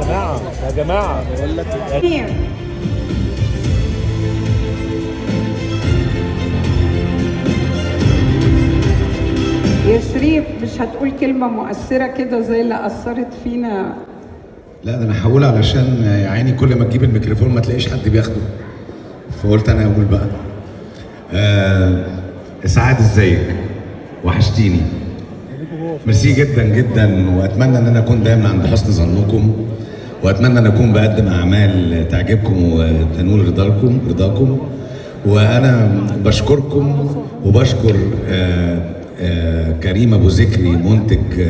جماعة يا جماعة بقول لك يا شريف مش هتقول كلمة مؤثرة كده زي اللي أثرت فينا؟ لا ده انا هقول علشان يا عيني كل ما تجيب الميكروفون ما تلاقيش حد بياخده، فقلت انا اقول بقى. اسعاد ازيك؟ وحشتيني. ميرسي جدا جدا، واتمنى ان انا اكون دايما عند حسن ظنكم، واتمنى ان اكون بقدم اعمال تعجبكم وتنول رضاكم. وانا بشكركم وبشكر كريم ابو ذكري منتج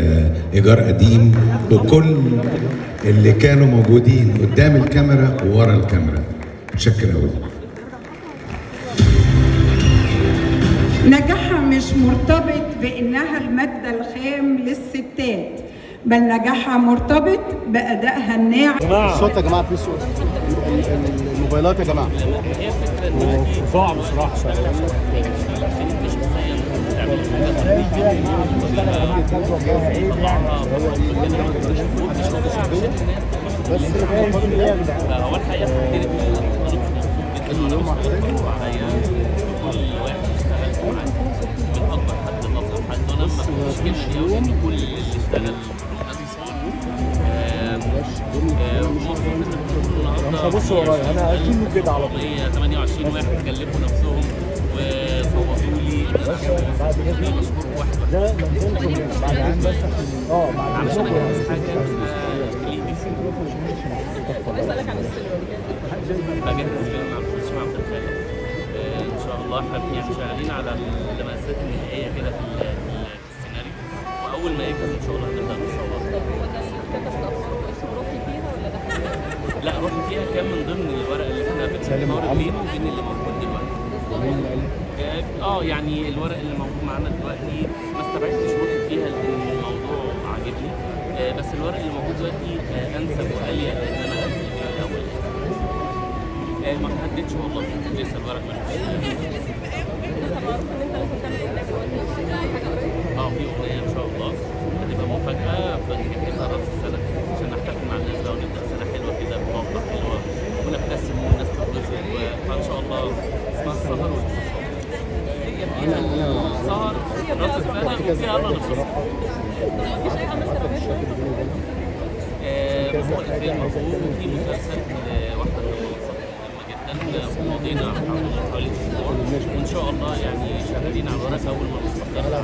ايجار قديم، وكل اللي كانوا موجودين قدام الكاميرا وورا الكاميرا. متشكر قوي. نجاحها مش مرتبط بإنها المادة الخام للستات، بل نجاحها مرتبط بأدائها الناعم. الصوت يا جماعة، في صوت الموبايلات يا جماعة. صعب بصراحة. بس هو الحقيقة كل اللي اشتغل بص ورايا انا اكيد كده على طول. 28 واحد كلفوا نفسهم وصوتوا لي. انا بشكر واحد ده بعد عام بس علشان اجهز حاجه بسالك عن السلوك بجهز فيلم عبد الفتاح عبد الخالق ان شاء الله. يعني شغالين على اللمسات النهائيه كده في السيناريو، واول ما يجهز ان شاء الله هنبدا نصور. هو ده روحي فيها ولا ده حاجه؟ لا روحي فيها كان من ضمن الورق اللي احنا بنصور بينه وبين اللي موجود دلوقتي. يعني الورق اللي موجود معانا دلوقتي ما استبعدتش روحي فيها لان الموضوع عاجبني، بس الورق اللي موجود دلوقتي انسب واليق ان انا انزل فيه الاول. ما حددتش والله، لسه الورق في اغنيه ان شاء الله هتبقى مفاجاه بنجهزها راس السنه عشان نحتفل مع الناس بقى ونبدا سنه حلوه كده بطاقه حلوه ونبتسم والناس تتبسط. فان شاء الله اسمها السهر والاتصال. هي فيها سهر راس السنه وفيها الله نفسه. هو الفيلم مفهوم وفي مسلسل واحده من المنصات مهمه جدا ماضينا حوالي اسبوع، وان شاء الله يعني شغالين على الورق اول ما نستقر.